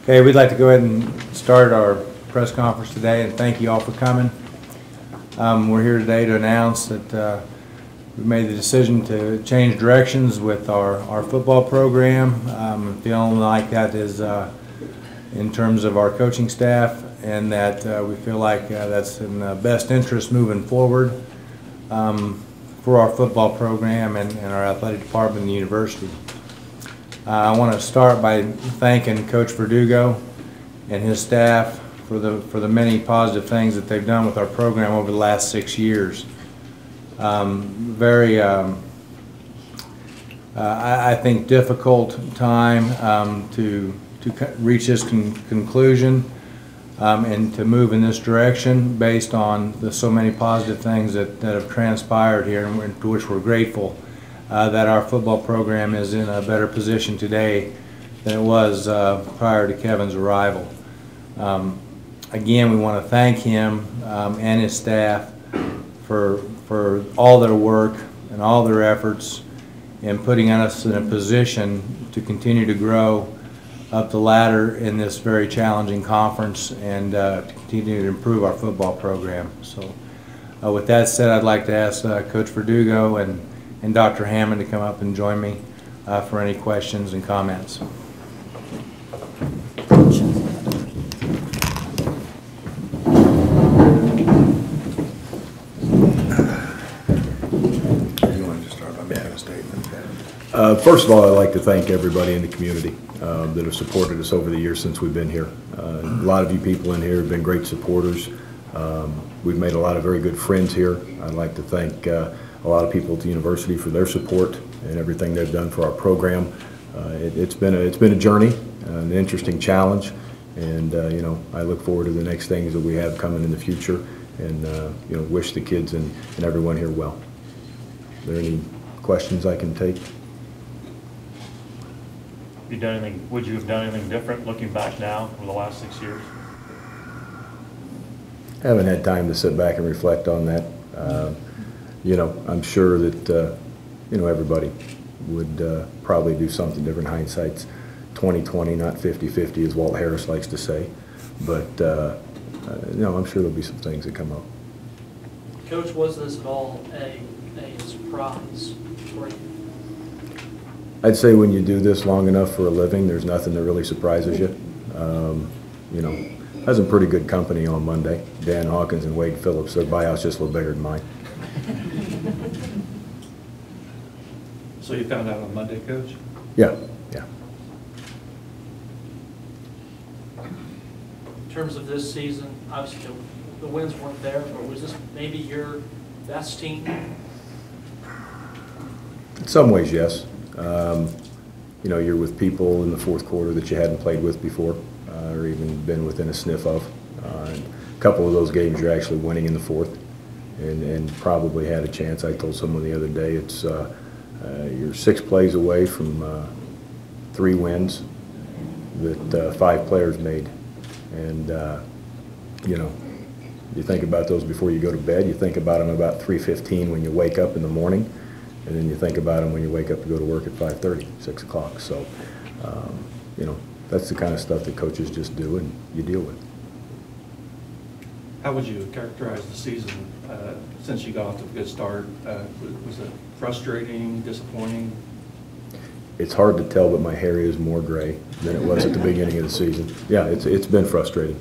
Okay, we'd like to go ahead and start our press conference today, and thank you all for coming. We're here today to announce that we made the decision to change directions with our football program. Feeling like that is in terms of our coaching staff, and that we feel like that's in the best interest moving forward for our football program and our athletic department and the university. I want to start by thanking Coach Verdugo and his staff for the many positive things that they've done with our program over the last 6 years. I think difficult time to reach this conclusion and to move in this direction based on the so many positive things that have transpired here, and to which we're grateful. That our football program is in a better position today than it was prior to Kevin's arrival. Again, we want to thank him and his staff for all their work and all their efforts in putting us in a position to continue to grow up the ladder in this very challenging conference and to continue to improve our football program. So with that said, I'd like to ask Coach Verdugo and Dr. Hammond to come up and join me for any questions and comments. You want to just start by making a statement? First of all, I'd like to thank everybody in the community that have supported us over the years since we've been here. A lot of you people in here have been great supporters. We've made a lot of very good friends here. I'd like to thank a lot of people at the university for their support and everything they've done for our program. It's been a journey, an interesting challenge, and I look forward to the next things that we have coming in the future, and wish the kids and everyone here well. Are there any questions I can take? Would you have done anything different looking back now over the last 6 years? I haven't had time to sit back and reflect on that. I'm sure that everybody would probably do something different. Hindsight's 20/20, not 50/50, as Walt Harris likes to say. But I'm sure there'll be some things that come up. Coach, was this at all a surprise for you? I'd say when you do this long enough for a living, there's nothing that really surprises you. I was in pretty good company on Monday. Dan Hawkins and Wade Phillips. Their buyout's just a little bigger than mine. So you found out on Monday, Coach? Yeah. In terms of this season, obviously the wins weren't there, but was this maybe your best team? In some ways, yes. You're with people in the fourth quarter that you hadn't played with before, or even been within a sniff of. And a couple of those games you're actually winning in the fourth, and probably had a chance. I told someone the other day, it's you're 6 plays away from 3 wins that 5 players made. And you think about those before you go to bed. You think about them about 3:15 when you wake up in the morning, and then you think about them when you wake up to go to work at 5:30, 6 o'clock. So, that's the kind of stuff that coaches just do and you deal with. How would you characterize the season since you got off to a good start? Was it frustrating, disappointing? It's hard to tell, but my hair is more gray than it was at the beginning of the season. Yeah, it's been frustrating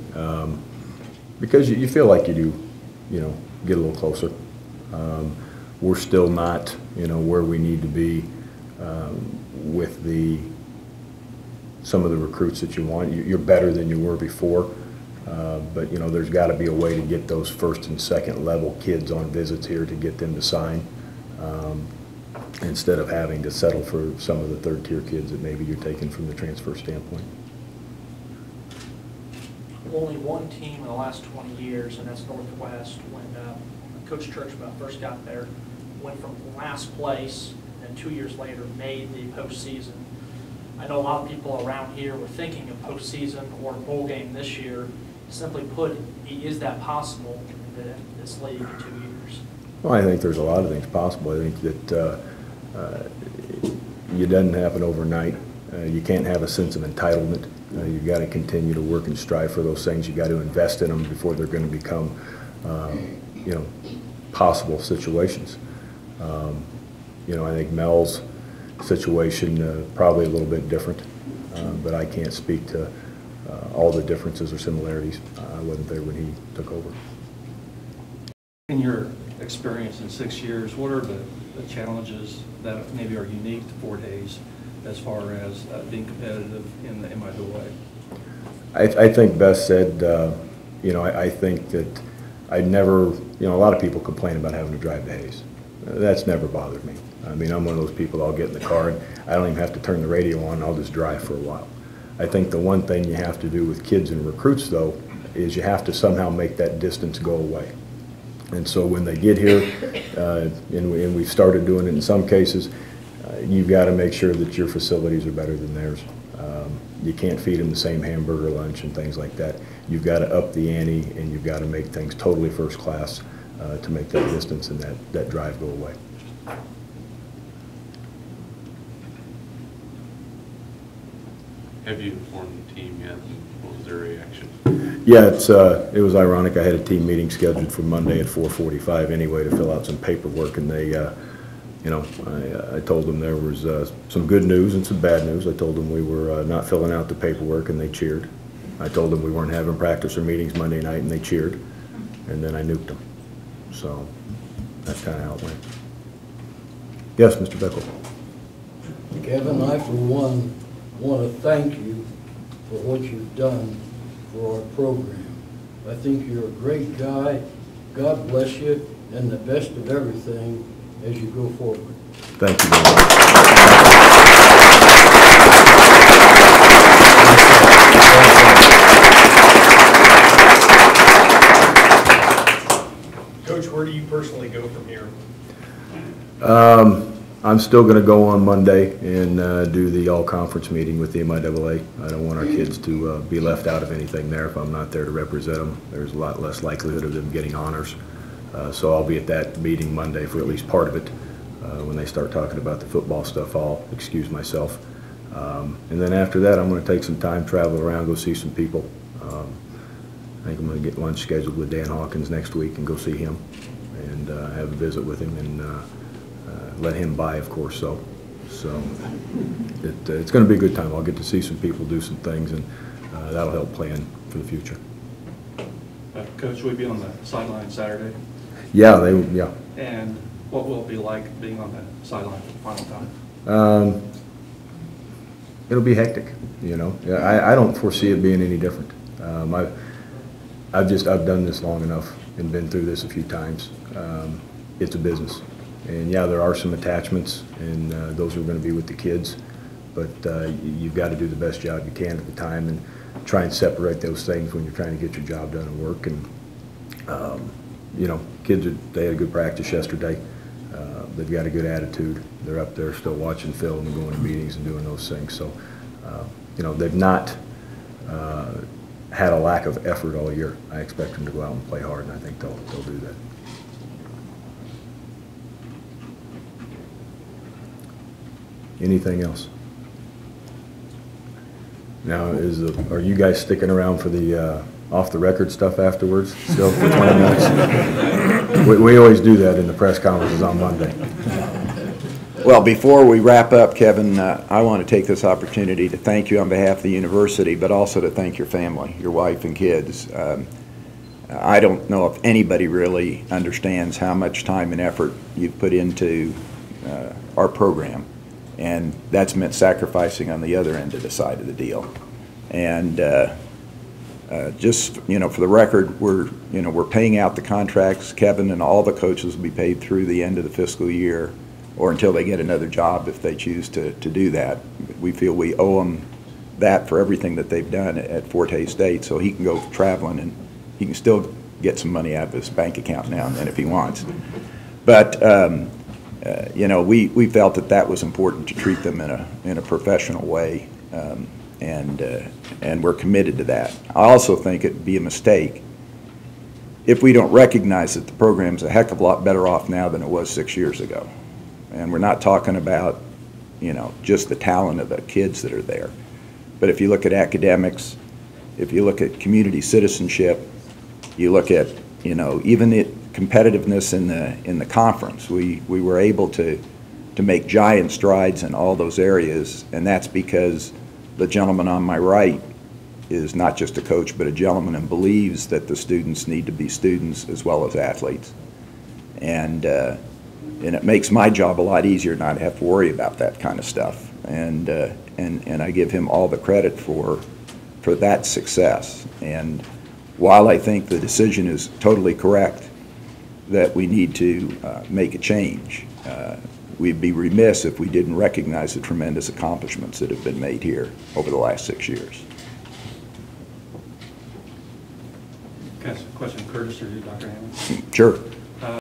because you feel like you do, get a little closer. We're still not, where we need to be with some of the recruits that you want. You're better than you were before, but there's got to be a way to get those first and second level kids on visits here to get them to sign, instead of having to settle for some of the third tier kids that maybe you're taking from the transfer standpoint. Only one team in the last 20 years, and that's Northwest, when Coach Churchman first got there, went from last place, and 2 years later made the postseason. I know a lot of people around here were thinking of postseason or bowl game this year. Simply put, is that possible in this league in 2 years? Well, I think there's a lot of things possible. I think that it doesn't happen overnight. You can't have a sense of entitlement. You've got to continue to work and strive for those things. You've got to invest in them before they're going to become, you know, possible situations. You know, I think Mel's situation probably a little bit different, but I can't speak to all the differences or similarities. I wasn't there when he took over. In your experience in 6 years, what are the challenges that maybe are unique to Fort Hays as far as being competitive in the MIAA? I think Beth said, you know, I think that I never, you know, a lot of people complain about having to drive to Hays. That's never bothered me. I mean, I'm one of those people, I'll get in the car and I don't even have to turn the radio on, I'll just drive for a while. I think the one thing you have to do with kids and recruits, though, is you have to somehow make that distance go away. And so when they get here, and we've started doing it in some cases, you've got to make sure that your facilities are better than theirs. You can't feed them the same hamburger lunch and things like that. You've got to up the ante, and you've got to make things totally first class to make that distance and that drive go away. Have you informed the team yet? What was their reaction? Yeah, it was ironic. I had a team meeting scheduled for Monday at 4:45 anyway to fill out some paperwork, and they, you know, I told them there was some good news and some bad news. I told them we were not filling out the paperwork, and they cheered. I told them we weren't having practice or meetings Monday night, and they cheered. And then I nuked them. So that's kind of how it went. Yes, Mr. Beckel. Kevin, I for one want to thank you for what you've done for our program. I think you're a great guy. God bless you, and the best of everything as you go forward. Thank you very much. Coach, where do you personally go from here? I'm still going to go on Monday and do the all-conference meeting with the MIAA. I don't want our kids to be left out of anything there if I'm not there to represent them. There's a lot less likelihood of them getting honors. So I'll be at that meeting Monday for at least part of it. When they start talking about the football stuff, I'll excuse myself. And then after that, I'm going to take some time, travel around, go see some people. I think I'm going to get lunch scheduled with Dan Hawkins next week and go see him and have a visit with him and let him buy, of course. So it's going to be a good time. I'll get to see some people, do some things, and that'll help plan for the future. Coach, will you be on the sideline Saturday? Yeah, yeah. And what will it be like being on the sideline for the final time? It'll be hectic, you know. I don't foresee it being any different. I've done this long enough and been through this a few times. It's a business. And yeah, there are some attachments, and those are going to be with the kids, but you've got to do the best job you can at the time and try and separate those things when you're trying to get your job done and work. And you know, kids they had a good practice yesterday. They've got a good attitude. They're up there still watching film and going to meetings and doing those things. So you know, they've not had a lack of effort all year. I expect them to go out and play hard, and I think they'll do that. Anything else? Now, are you guys sticking around for the off-the-record stuff afterwards, still for 20 minutes? We always do that in the press conferences on Monday. Well, before we wrap up, Kevin, I want to take this opportunity to thank you on behalf of the university, but also to thank your family, your wife and kids. I don't know if anybody really understands how much time and effort you've put into our program. And that's meant sacrificing on the other end of the side of the deal. And just, you know, for the record, we're paying out the contracts. Kevin and all the coaches will be paid through the end of the fiscal year, or until they get another job if they choose to do that. We feel we owe them that for everything that they've done at Fort Hays State, so he can go traveling and he can still get some money out of his bank account now and then if he wants. But you know, we felt that was important to treat them in a professional way, and we're committed to that. I also think it'd be a mistake if we don't recognize that the program's a heck of a lot better off now than it was 6 years ago. And we're not talking about you know, just the talent of the kids that are there. But if you look at academics, if you look at community citizenship, you look at, you know, even the competitiveness in the conference, we were able to make giant strides in all those areas, and that's because the gentleman on my right is not just a coach but a gentleman and believes that the students need to be students as well as athletes. And it makes my job a lot easier not to have to worry about that kind of stuff. And I give him all the credit for that success. And while I think the decision is totally correct that we need to make a change, we'd be remiss if we didn't recognize the tremendous accomplishments that have been made here over the last 6 years. Can I ask a question, Curtis, or you, Dr. Hammond? Sure.